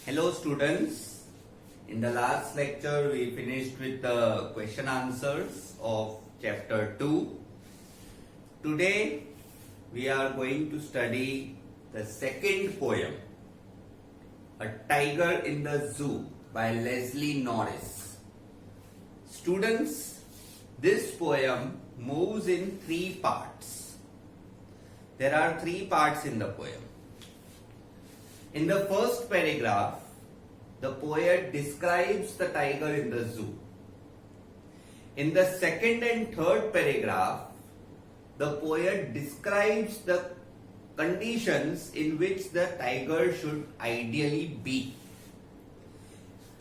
Hello students, in the last lecture we finished with the question answers of chapter 2. Today we are going to study the second poem, A Tiger in the Zoo by Leslie Norris. Students, this poem moves in 3 parts. There are 3 parts in the poem. In the first paragraph, the poet describes the tiger in the zoo. In the second and third paragraph, the poet describes the conditions in which the tiger should ideally be.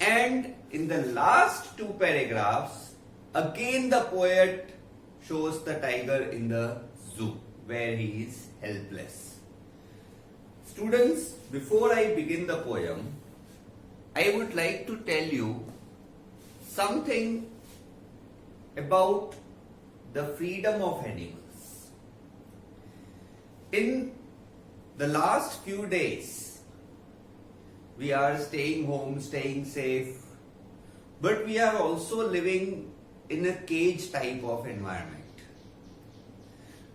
And in the last 2 paragraphs, again the poet shows the tiger in the zoo where he is helpless. Students, before I begin the poem, I would like to tell you something about the freedom of animals. In the last few days, we are staying home, staying safe, but we are also living in a cage type of environment.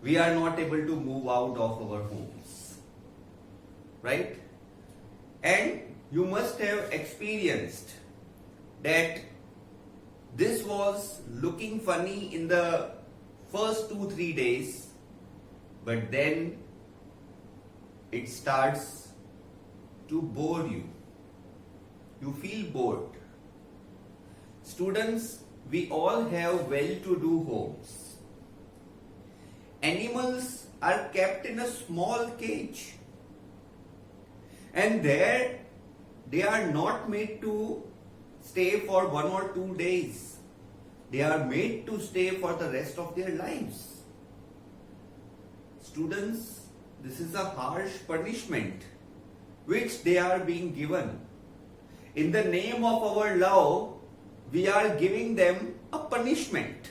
We are not able to move out of our homes, right? And you must have experienced that this was looking funny in the first 2-3 days, but then it starts to bore you. You feel bored. Students, we all have well-to-do homes. Animals are kept in a small cage, and there they are not made to stay for 1 or 2 days. They are made to stay for the rest of their lives. Students, this is a harsh punishment which they are being given. In the name of our love, we are giving them a punishment.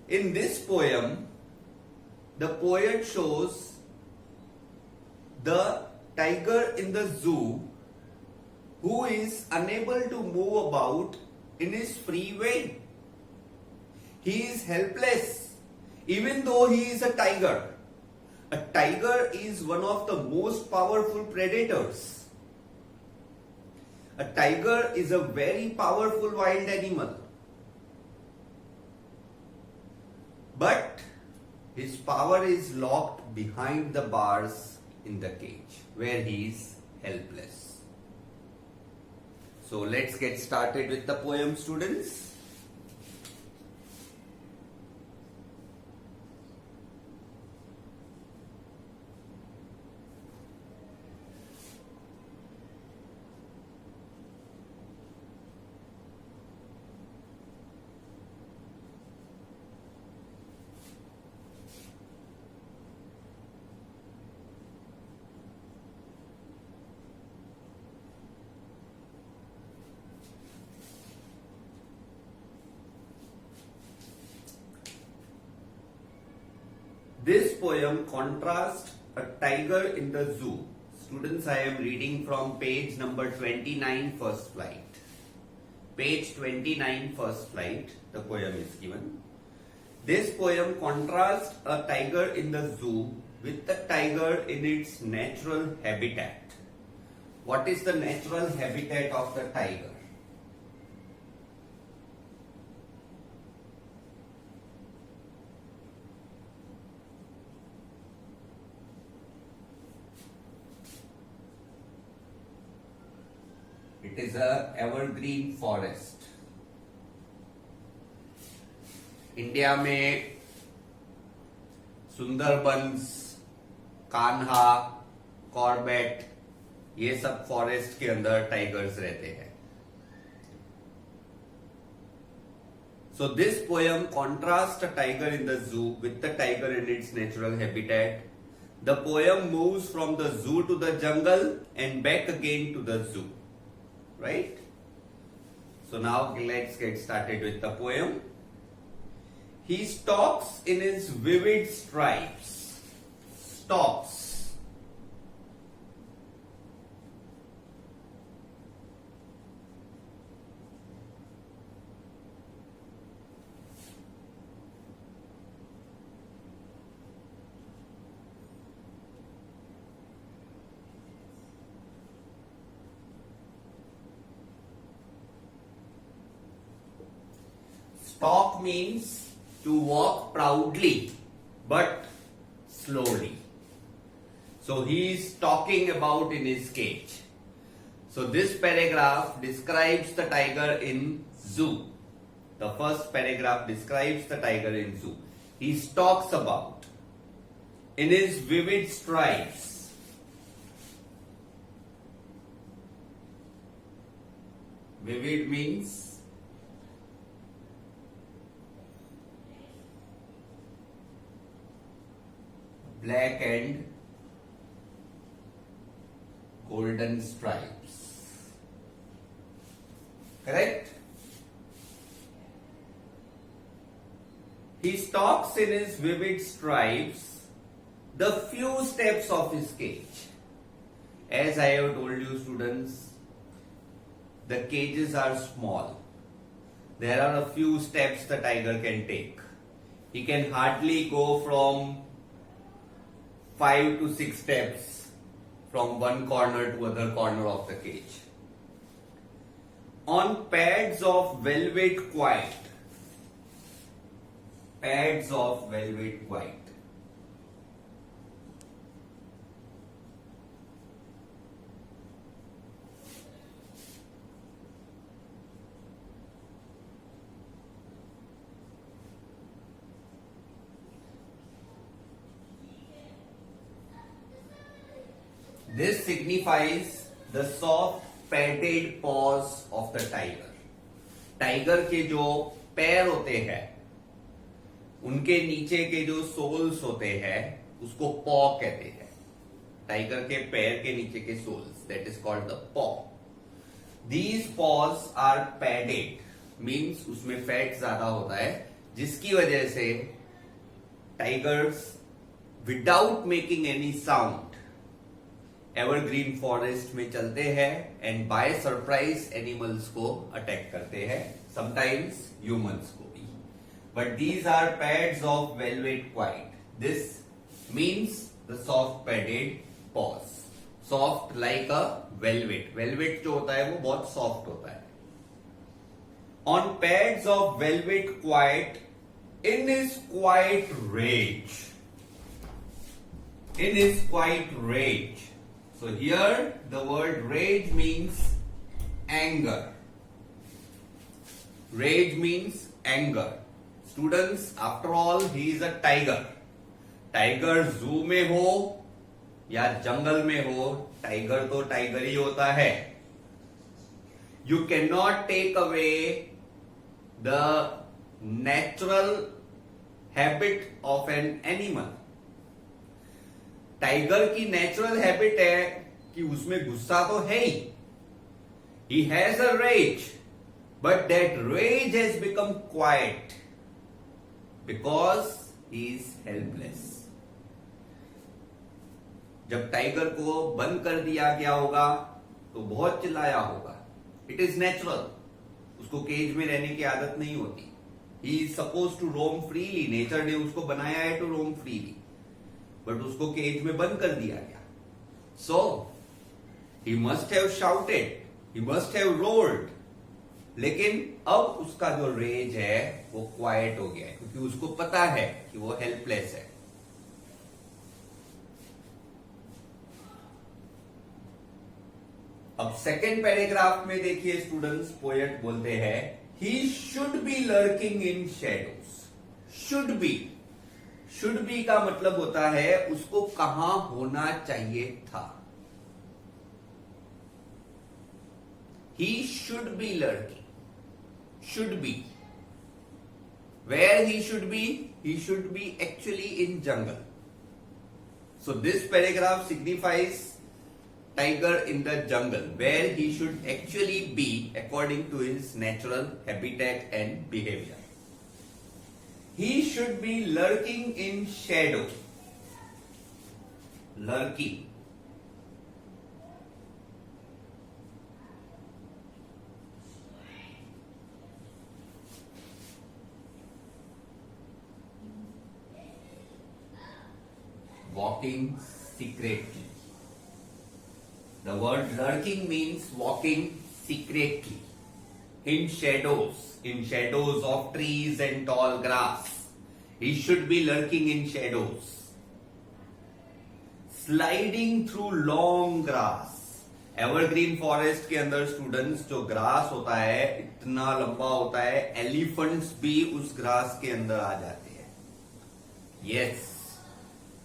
In this poem, the poet shows the tiger in the zoo who is unable to move about in his free way. He is helpless even though he is a tiger. A tiger is one of the most powerful predators. A tiger is a very powerful wild animal. But his power is locked behind the bars in the cage where he is helpless. So let's get started with the poem, students. This poem contrasts a tiger in the zoo. Students, I am reading from page number 29, first flight. Page 29, first flight, the poem is given. This poem contrasts a tiger in the zoo with the tiger in its natural habitat. What is the natural habitat of the tiger? It is a evergreen forest. India में Sundarbans, Kanha, Corbett, ये सब forest के अंदर tigers रहते हैं. So this poem contrasts a tiger in the zoo with the tiger in its natural habitat. The poem moves from the zoo to the jungle and back again to the zoo. Right? So now let's get started with the poem. He stalks in his vivid stripes. Stalks. Stalk means to walk proudly but slowly. So he is talking about in his cage. So this paragraph describes the tiger in zoo. The first paragraph describes the tiger in zoo. He talks about in his vivid stripes. Vivid means black and golden stripes. Correct? He stalks in his vivid stripes the few steps of his cage. As I have told you, students, the cages are small. There are a few steps the tiger can take. He can hardly go from 5 to 6 steps from one corner to other corner of the cage. On pads of velvet white. Pads of velvet white. This signifies the soft padded paws of the tiger. Tiger के जो पैर होते हैं उनके नीचे के जो souls होते हैं उसको पॉ कहते हैं. टाइगर के पैर के नीचे के soles, that is called the paw. These paws are padded, means उसमें फैट ज्यादा होता है, जिसकी वजह से tigers without making any sound evergreen forest में चलते हैं एंड बाय सरप्राइज एनिमल्स को अटैक करते हैं, समटाइम्स ह्यूमंस को भी. But these are pads of velvet white. This means the soft padded paws. Soft like a velvet. Velvet जो होता है वो बहुत सॉफ्ट होता है. On pads of velvet quiet in his quiet rage. In his quiet rage. So here the word rage means anger. Rage means anger. Students, after all, he is a tiger. Tiger zoo में हो या जंगल में हो, tiger तो tiger ही होता है. You cannot take away the natural habit of an animal. टाइगर की नेचुरल हैबिट है कि उसमें गुस्सा तो है ही. He has a rage, but that rage has become quiet because he is helpless. जब टाइगर को बंद कर दिया गया होगा तो बहुत चिल्लाया होगा. It is natural. उसको केज में रहने की आदत नहीं होती. He is suppose to roam freely. Nature ने उसको बनाया है टू रोम फ्रीली, बट उसको केज में बंद कर दिया गया. So he must have shouted, he must have roared. लेकिन अब उसका जो रेज है वो क्वाइट हो गया है, क्योंकि उसको पता है कि वो हेल्पलेस है. अब सेकेंड पैराग्राफ में देखिए स्टूडेंट्स, पोएट बोलते हैं he should be lurking in shadows. Should be. Should be का मतलब होता है उसको कहां होना चाहिए था. He should be lurking. Should be. Where he should be? He should be actually in jungle. So this paragraph signifies tiger in the jungle, where he should actually be according to his natural habitat and behavior. He should be lurking in shadow. Lurking. Walking secretly. The word lurking means walking secretly. in shadows of trees and tall grass. He should be lurking in shadows. Sliding through long grass. Evergreen forest के अंदर students जो grass होता है इतना लंबा होता है, elephants भी उस ग्रास के अंदर आ जाते हैं. यस,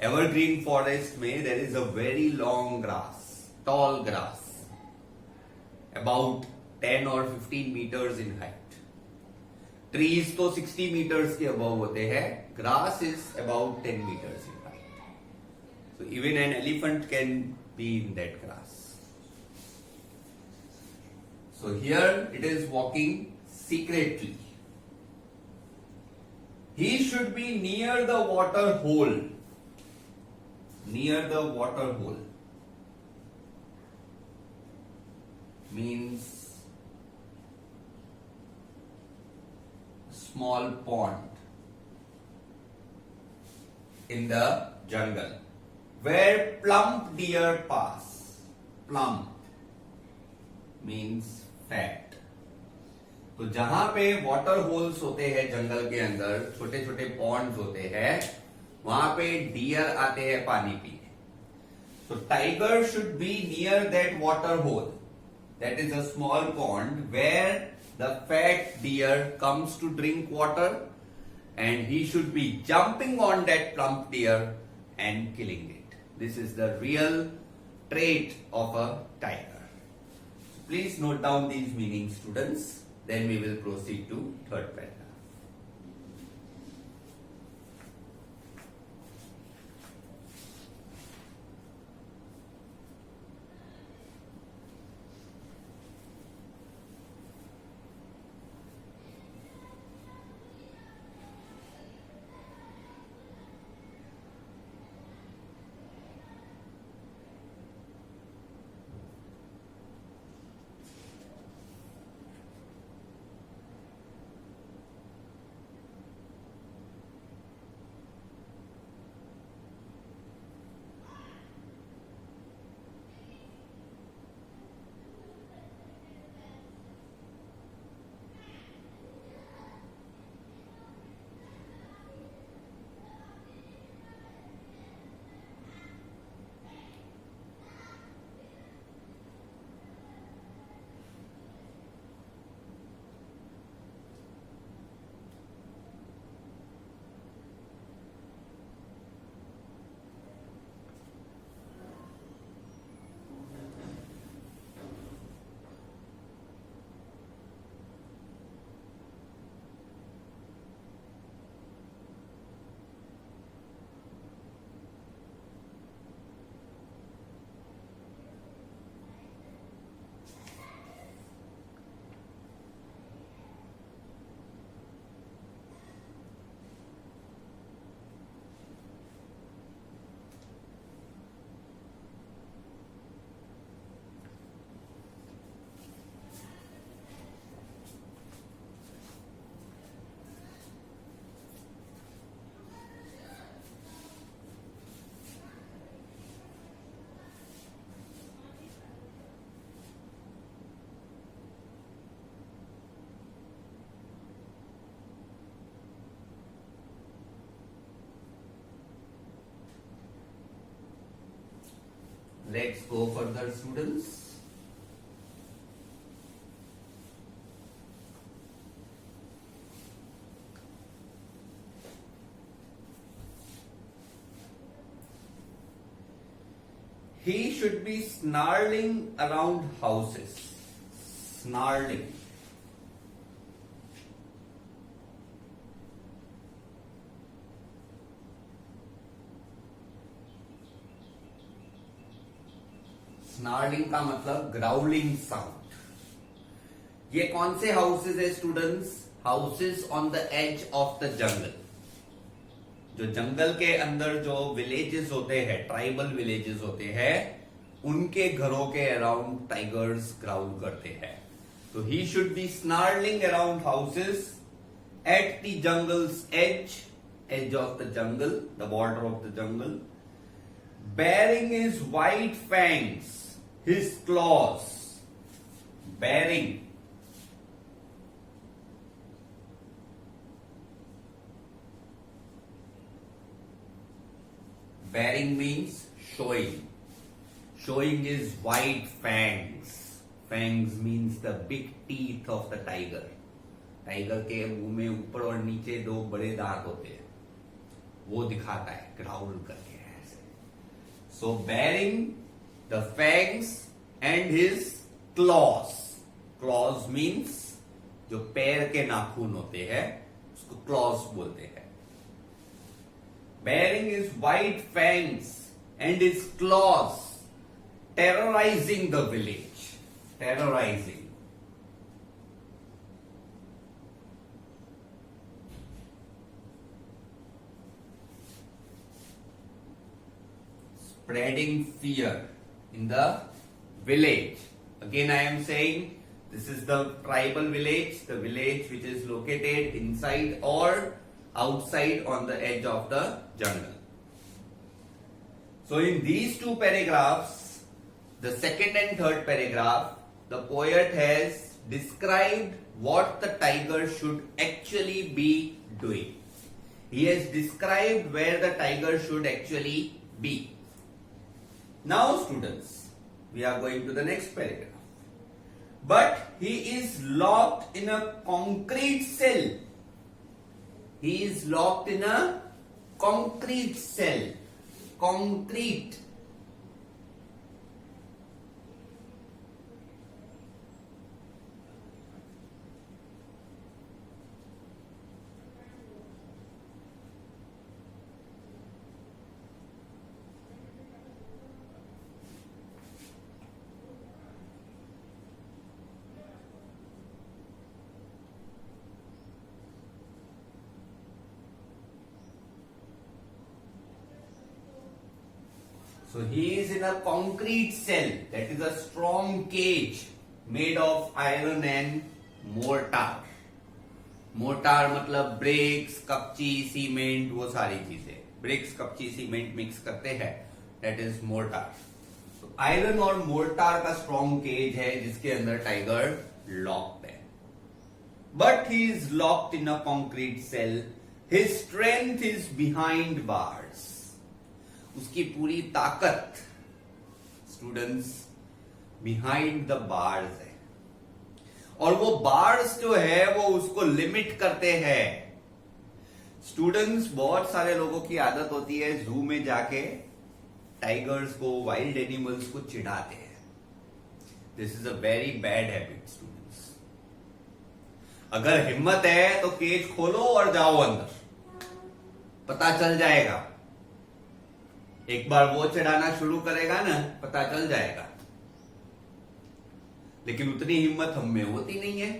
एवरग्रीन फॉरेस्ट में there is a very long grass, tall grass, about 10 or 15 meters in height. Trees तो 60 meters के अबव होते हैं, grass is about 10 meters in height. So even an elephant can be in that grass. So here it is walking secretly. He should be near the water hole. Near the water hole means small pond in the jungle where plump deer pass. Plump means fat. तो जहां पे water holes होते हैं जंगल के अंदर, छोटे छोटे Pond's होते हैं, वहां पे डियर आते हैं पानी पीने. तो tiger should be near that water hole, that is a small pond where the fat deer comes to drink water, and he should be jumping on that plump deer and killing it. This is the real trait of a tiger. Please note down these meanings, students. Then we will proceed to third paragraph. Let's go further, students. He should be snarling around houses. Snarling. Snarling का मतलब growling sound. ये कौन से houses है students? Houses on the edge of the jungle. जो जंगल के अंदर जो विलेजेस होते हैं, ट्राइबल विलेजेस होते हैं, उनके घरों के अराउंड टाइगर्स ग्राउल करते हैं. तो he should be snarling around houses at the jungle's edge of the jungle, the border of the jungle, bearing his white fangs, his claws. Bearing Baring means showing. Showing is white fangs. Fangs means the big teeth of the tiger. Tiger के मुंह में ऊपर और नीचे दो बड़े दांत होते हैं, वो दिखाता है ग्राउल करके ऐसे. So baring the fangs and his claws. Claws means जो पैर के नाखून होते हैं उसको क्लॉज बोलते हैं. Bearing his white fangs and his claws terrorising the village. Terrorising. Spreading fear in the village. Again, I am saying this is the tribal village, the village which is located inside or outside on the edge of the jungle. So, in these two paragraphs, the second and third paragraph, the poet has described what the tiger should actually be doing. He has described where the tiger should actually be. Now students, we are going to the next paragraph. But he is locked in a concrete cell. He is locked in a concrete cell. Concrete. So he is in a concrete cell, that is a strong cage made of iron and mortar. Mortar मतलब BRICS, कपची, cement, वो सारी चीजें. BRICS, कपची, cement mix करते हैं, that is mortar. तो iron और mortar का strong cage है जिसके अंदर टाइगर लॉक्ड है. But he is locked in a concrete cell. His strength is behind bars. उसकी पूरी ताकत स्टूडेंट्स बिहाइंड द बार्स है, और वो बार्स जो है वो उसको लिमिट करते हैं. स्टूडेंट्स, बहुत सारे लोगों की आदत होती है जू में जाके टाइगर्स को, वाइल्ड एनिमल्स को चिढ़ाते हैं. This is a very bad habit students. अगर हिम्मत है तो केज खोलो और जाओ अंदर, पता चल जाएगा. एक बार वो चिढ़ाना शुरू करेगा ना, पता चल जाएगा. लेकिन उतनी हिम्मत हम में होती नहीं है.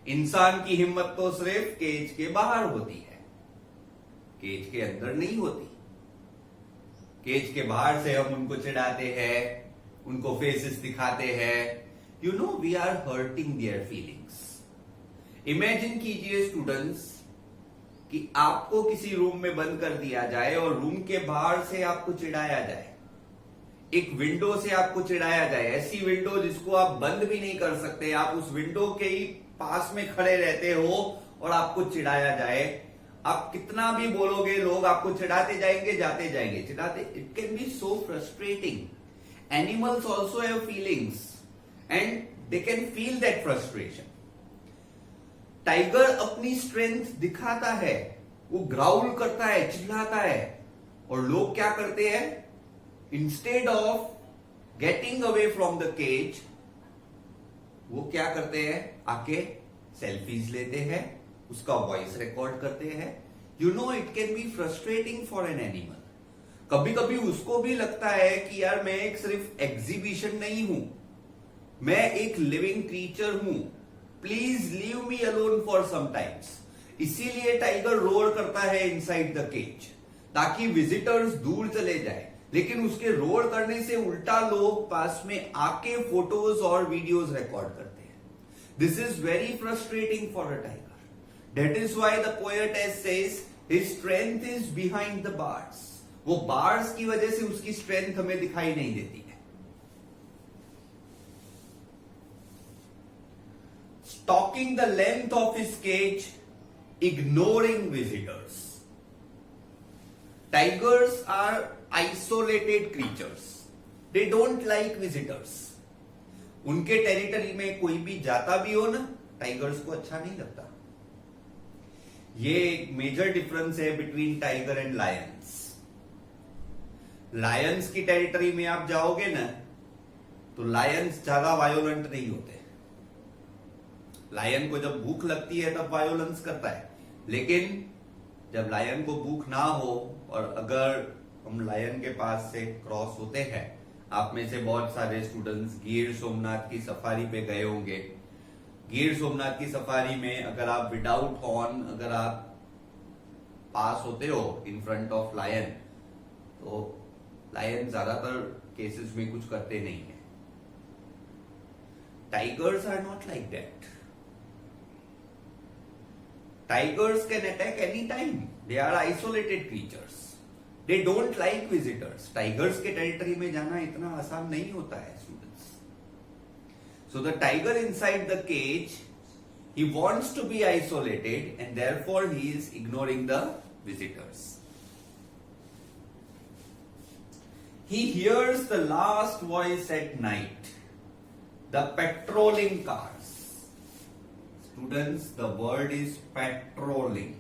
इंसान की हिम्मत तो सिर्फ केज के बाहर होती है, केज के अंदर नहीं होती. केज के बाहर से हम उनको चिढ़ाते हैं, उनको फेसेस दिखाते हैं. You know, we are hurting their feelings. Imagine कीजिए स्टूडेंट्स कि आपको किसी रूम में बंद कर दिया जाए और रूम के बाहर से आपको चिढ़ाया जाए, एक विंडो से आपको चिढ़ाया जाए, ऐसी विंडो जिसको आप बंद भी नहीं कर सकते, आप उस विंडो के ही पास में खड़े रहते हो और आपको चिढ़ाया जाए. आप कितना भी बोलोगे, लोग आपको चिढ़ाते जाएंगे, जाते जाएंगे, चिढ़ाते. It can be so frustrating. Animals also have feelings and they can feel that frustration. Tiger अपनी स्ट्रेंथ दिखाता है, वो ग्राउल करता है, चिल्लाता है, और लोग क्या करते हैं? Instead of getting away from the cage, वो क्या करते हैं? आके सेल्फीज लेते हैं, उसका वॉइस रिकॉर्ड करते हैं. You no, it can be frustrating for an animal. कभी कभी उसको भी लगता है कि यार मैं एक सिर्फ एग्जीबिशन नहीं हूं, मैं एक लिविंग क्रीचर हूं, please leave me alone for some times. इसीलिए टाइगर रोर करता है इनसाइड द केज, ताकि विजिटर्स दूर चले जाए. लेकिन उसके रोर करने से उल्टा लोग पास में आके फोटोज और वीडियोस रिकॉर्ड करते हैं. This is very frustrating for a tiger. That is why the poet says his strength is behind the bars. वो बार्स की वजह से उसकी स्ट्रेंथ हमें दिखाई नहीं देती है. Stalking the length of his cage, ignoring visitors. Tigers are isolated creatures. They don't like visitors. उनके टेरिटरी में कोई भी जाता भी हो ना, टाइगर्स को अच्छा नहीं लगता. ये एक मेजर डिफरेंस है between tiger and Lions. Lions की टेरिटरी में आप जाओगे ना, तो लायंस ज्यादा वायोलेंट नहीं होते. लायन को जब भूख लगती है तब वायोलेंस करता है, लेकिन जब लायन को भूख ना हो और अगर हम लायन के पास से क्रॉस होते हैं, आप में से बहुत सारे स्टूडेंट्स गिर सोमनाथ की सफारी पे गए होंगे. गिर सोमनाथ की सफारी में अगर आप विदाउट हॉर्न अगर आप पास होते हो इन फ्रंट ऑफ लायन, तो लायन ज्यादातर केसेस में कुछ करते नहीं है. Tigers are not like that. Tigers can attack any time. They are isolated creatures. They don't like visitors. Tigers के टेरिटरी में जाना इतना आसान नहीं होता है students. So the tiger inside the cage, he wants to be isolated and therefore he is ignoring the visitors. He hears the last voice at night, the patrolling cars. Students, the word is patrolling.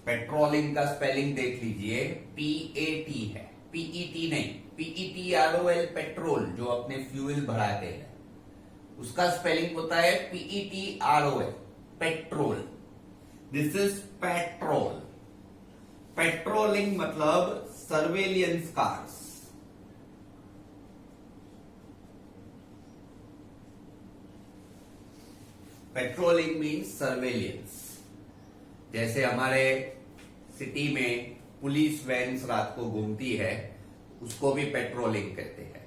Patrolling का spelling देख लीजिए, PAT है, PET नहीं, PETROL petrol जो अपने fuel भराते हैं, उसका spelling होता है PETROL petrol. This is petrol. Patrolling मतलब surveillance cars. Patrolling means surveillance. जैसे हमारे सिटी में पुलिस वैन्स रात को घूमती है, उसको भी पेट्रोलिंग कहते हैं,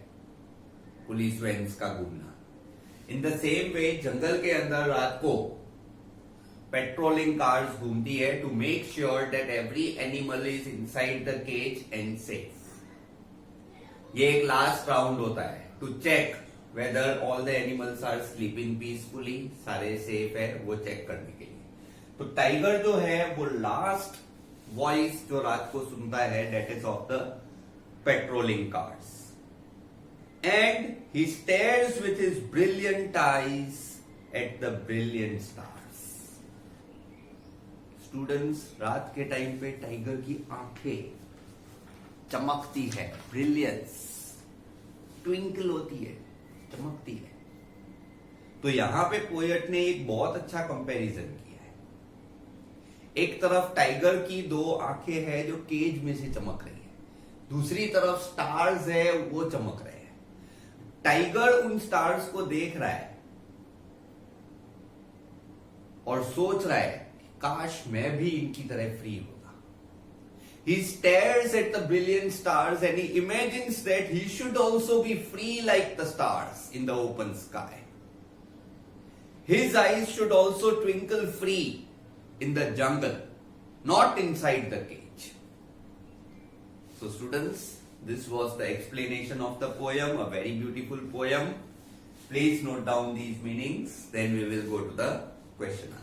पुलिस वैन्स का घूमना. इन द सेम वे जंगल के अंदर रात को पेट्रोलिंग कार्स घूमती है to make sure that every animal is inside the cage and safe. ये एक लास्ट राउंड होता है to check whether all the animals are sleeping peacefully, सारे सेफ है, वो चेक करने के लिए. तो टाइगर जो है वो लास्ट वॉइस जो रात को सुनता है, that is of the patrolling cars. And he stairs with his brilliant eyes at the brilliant stars. Students, रात के टाइम पे टाइगर की आंखें चमकती है, ब्रिलियंस, ट्विंकल होती है, चमकती है. तो यहां पे पोएट ने एक बहुत अच्छा कंपैरिजन किया. एक तरफ टाइगर की दो आंखें हैं जो केज में से चमक रही है, दूसरी तरफ स्टार्स है वो चमक रहे हैं. टाइगर उन स्टार्स को देख रहा है और सोच रहा है काश मैं भी इनकी तरह फ्री होता. He stares at the brilliant stars and he imagines that he should also be free like the stars in the open sky. His eyes should also twinkle free in the jungle, not inside the cage. So students, this was the explanation of the poem, a very beautiful poem. Please note down these meanings, then we will go to the question answers.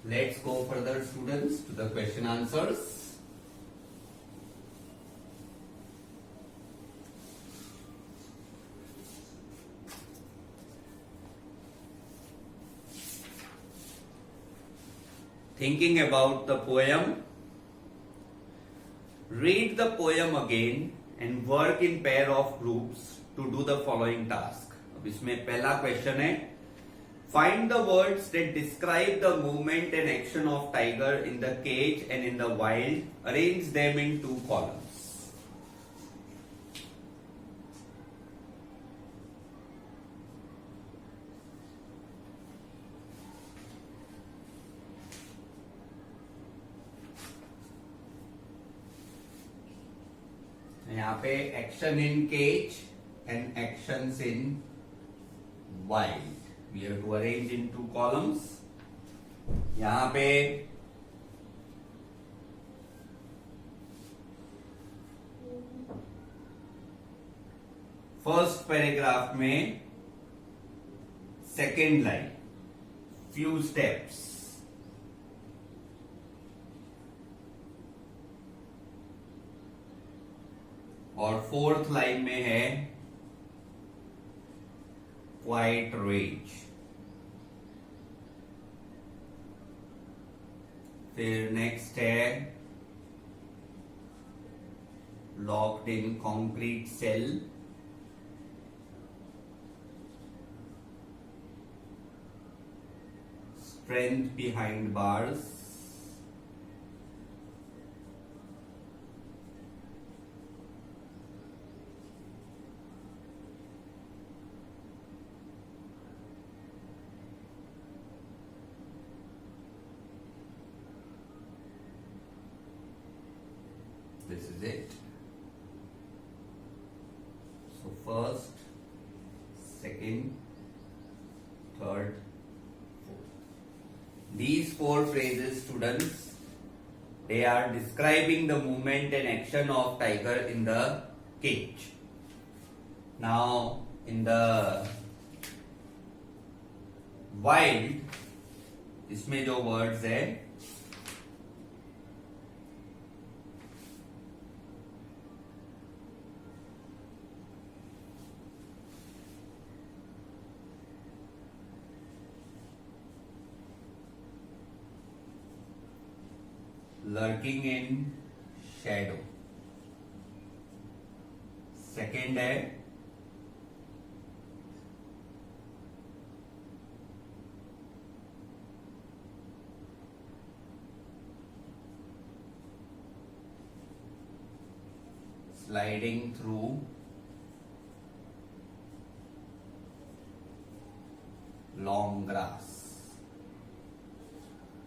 Let's go further, students, to the question answers. Thinking about the poem. Read the poem again and work in pair of groups to do the following task. अब इसमें पहला question है, find the words that describe the movement and action of tiger in the cage and in the wild. Arrange them in 2 columns. यहाँ पे action in cage and actions in wild. We have to arrange in 2 columns. यहाँ पे first paragraph में second line, few steps. और fourth line में है quite rage. फिर next है locked in concrete cell. Strength behind bars. This is it. So first, second, third, fourth. These 4 phrases, students, they are describing the movement and action of tiger in the cage. Now, in the wild, इसमें जो words है, lurking in shadow. Second है sliding through long grass.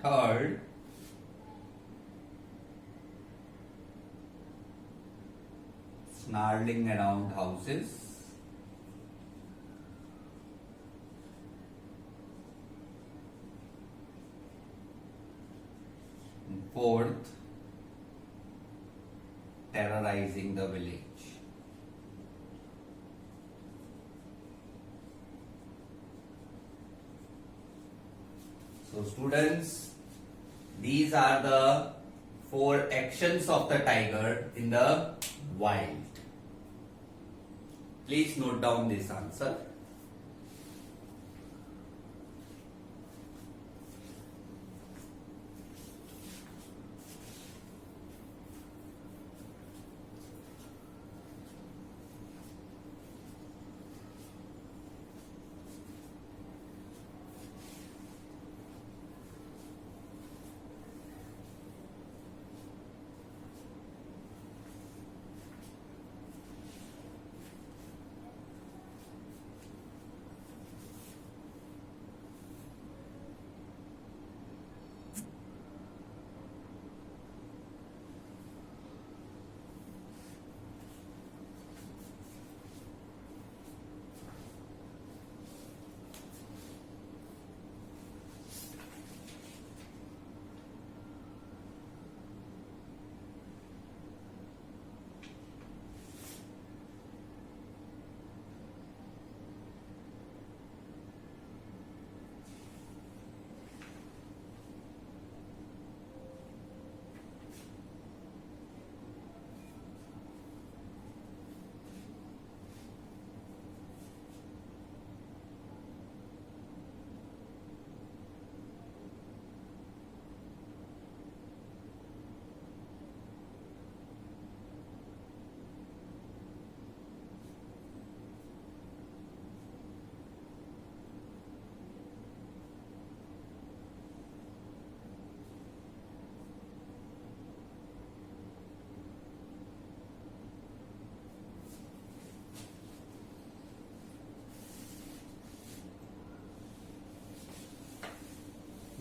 Third, snarling around houses. And fourth, terrorizing the village. So students, these are the 4 actions of the tiger in the wild. Please note down this answer.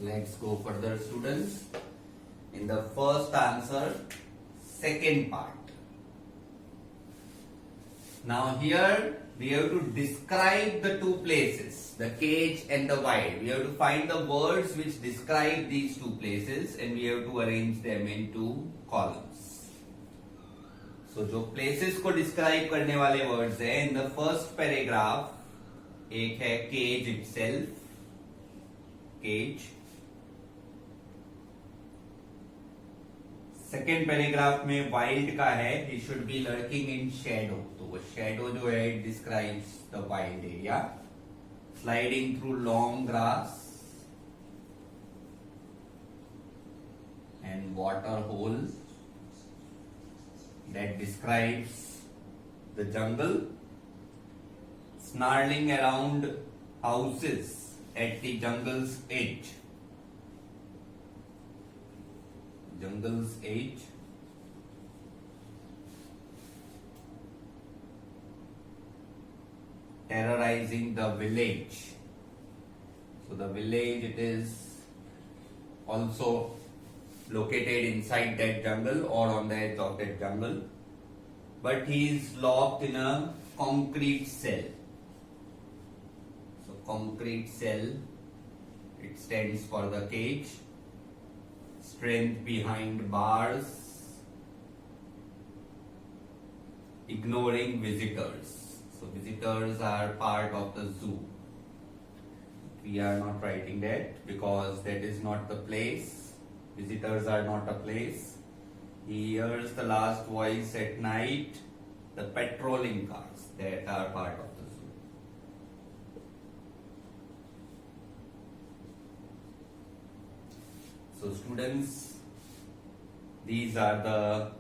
Let's go further, students. In the first answer, second part. Now here we have to describe the two places, the cage and the wild. We have to find the words which describe these two places and we have to arrange them into columns. So जो places को describe करने वाले words हैं, in the first paragraph एक है cage itself, cage. Second paragraph में wild का है, he should be lurking in shadow. तो वो शेडो जो है it describes the wild area. Sliding through long grass and water holes that describes the jungle. Snarling around houses at the jungle's edge. Jungle's edge. Terrorizing the village. So the village, it is also located inside that jungle or on the edge of that jungle, but he is locked in a concrete cell. So concrete cell, it stands for the cage. Strength behind bars, ignoring visitors. So visitors are part of the zoo. We are not writing that because that is not the place. Visitors are not a place. He hears the last voice at night, the patrolling cars that are part of the zoo. So students, these are the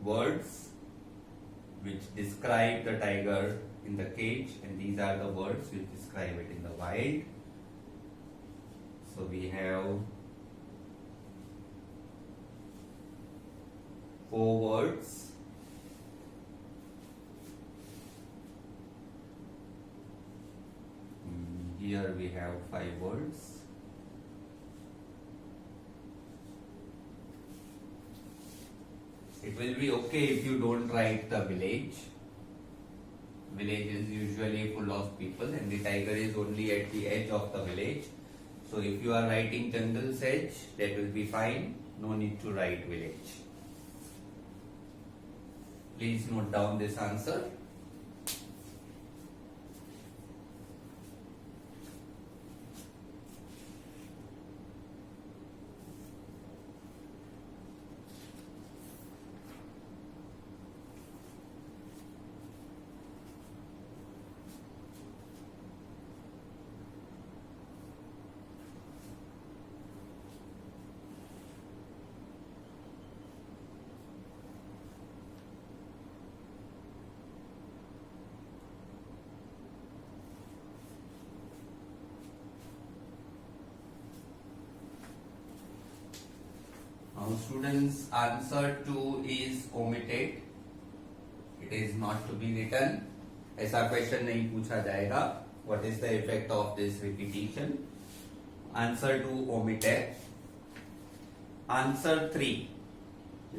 words which describe the tiger in the cage and these are the words which describe it in the wild. So we have 4 words. Here we have 5 words. It will be okay if you don't write the village. Village is usually full of people and the tiger is only at the edge of the village. So if you are writing jungle's edge, that will be fine. No need to write village. Please note down this answer. Now students, answer 2 is omitted. It is not to be written. ऐसा question नहीं पूछा जाएगा. What is the effect of this repetition? Answer 2 omitted. Answer 3.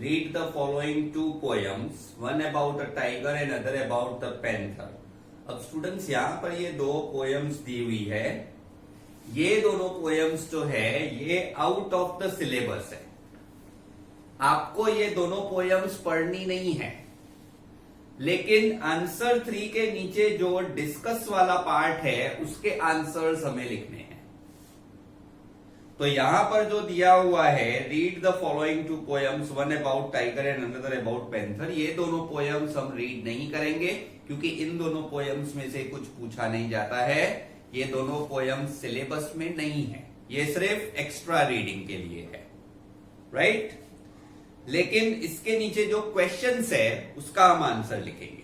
Read the following 2 poems. One about a tiger and other about the panther. अब students यहाँ पर ये 2 poems दी हुई है. ये दोनों poems जो है ये आउट ऑफ द सिलेबस है. आपको ये दोनों पोएम्स पढ़नी नहीं है, लेकिन आंसर 3 के नीचे जो डिस्कस वाला पार्ट है उसके आंसर्स हमें लिखने हैं. तो यहां पर जो दिया हुआ है, read the following 2 poems, one about tiger and another about panther, ये दोनों पोएम्स हम रीड नहीं करेंगे क्योंकि इन दोनों पोएम्स में से कुछ पूछा नहीं जाता है. ये दोनों पोएम्स सिलेबस में नहीं है, ये सिर्फ एक्स्ट्रा रीडिंग के लिए है, राइट? लेकिन इसके नीचे जो क्वेश्चंस है उसका हम आंसर लिखेंगे.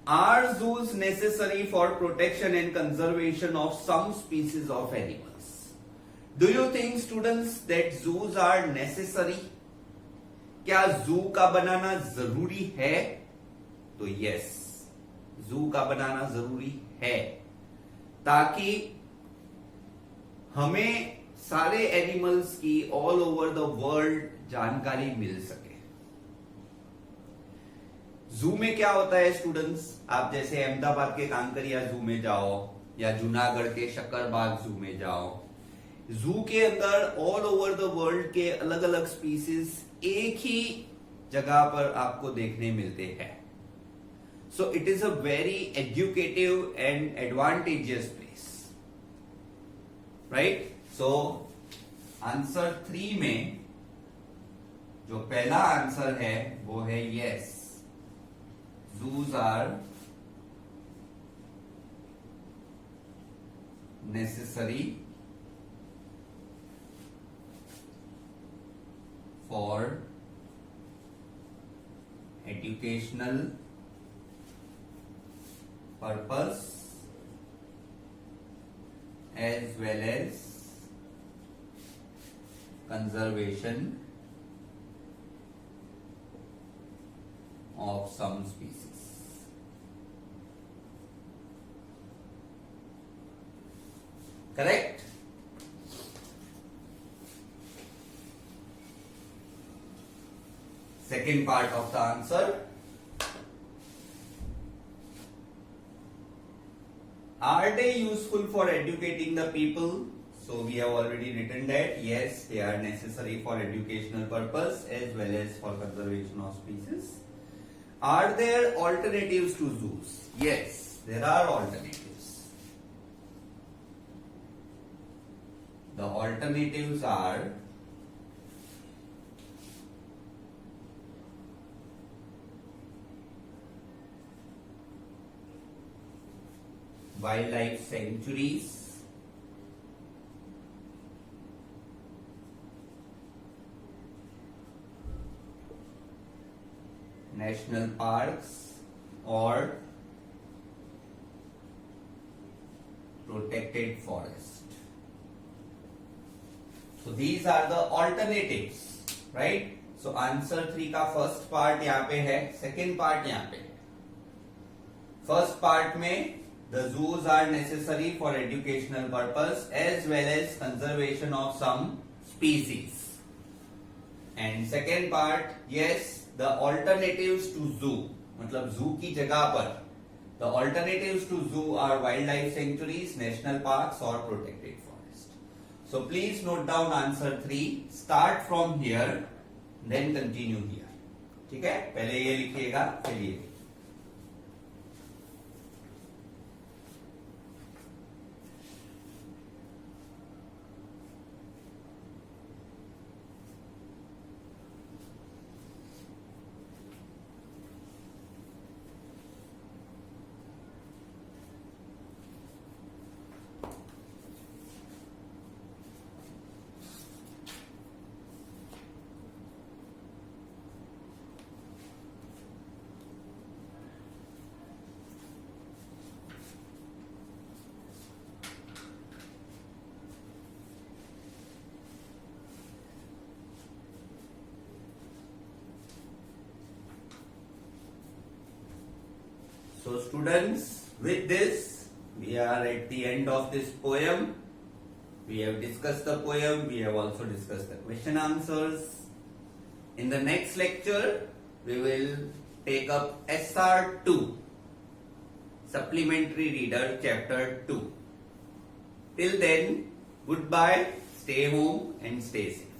Are zoos necessary for protection and conservation of some species of animals? Do you think students that zoos are necessary? क्या जू का बनाना जरूरी है? तो यस, जू का बनाना जरूरी है ताकि हमें सारे एनिमल्स की ऑल ओवर द वर्ल्ड जानकारी मिल सके। जू में क्या होता है स्टूडेंट्स, आप जैसे अहमदाबाद के कांकरिया जू में जाओ या जूनागढ़ के शक्करबाग जू में जाओ, जू के अंदर ऑल ओवर द वर्ल्ड के अलग अलग स्पीसीज एक ही जगह पर आपको देखने मिलते हैं। So it is a very educative and advantageous place, right. So answer 3 में जो पहला आंसर है वो है yes, zoos are necessary for educational purpose as well as conservation of some species. Correct? Second part of the answer. Are they useful for educating the people? So we have already written that yes, they are necessary for educational purpose as well as for conservation of species. Are there alternatives to zoos? Yes, there are alternatives. The alternatives are wildlife sanctuaries, national parks, or protected forest. So these are the alternatives, right? So answer 3 का first part यहाँ पे है, second part यहाँ पे। First part में the zoos are necessary for educational purpose as well as conservation of some species. And second part, yes, the alternatives to zoo, मतलब zoo की जगह पर the alternatives to zoo are wildlife sanctuaries, national parks or protected forest. So please note down answer 3. Start from here, then continue here. ठीक है, पहले ये लिखिएगा फिर ये। So students, with this we are at the end of this poem. We have discussed the poem, we have also discussed the question answers. In the next lecture we will take up SR2, Supplementary Reader Chapter 2. Till then, goodbye, stay home and stay safe.